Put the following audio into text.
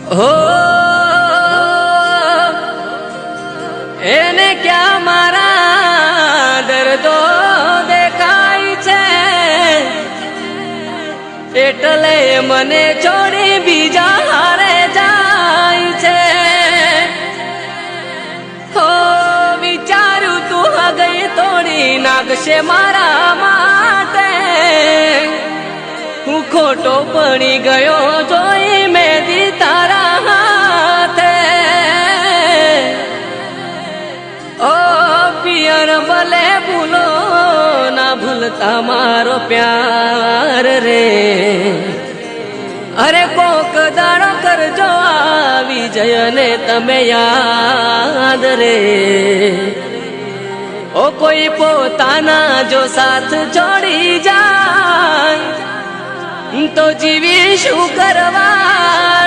હો એને ક્યાં મારા દર્દો દેખાય છે, એટલે મને છોડી બીજા હારે જાય છે. હો વિચાર્યું તું હગઈ તોડી નાખશે મારા માટે, હું ખોટો પડી ગયો જોઈ મેદી તારા હાથે. ઓ પિયર ભલે ભૂલો ના ભૂલતા મારો પ્યાર રે, અરે કોક દાડો કરજો આવી જયને તમે યાદ રે. ઓ કોઈ પોતાના જો સાથ છોડી જાય તો જીવી શું કરવા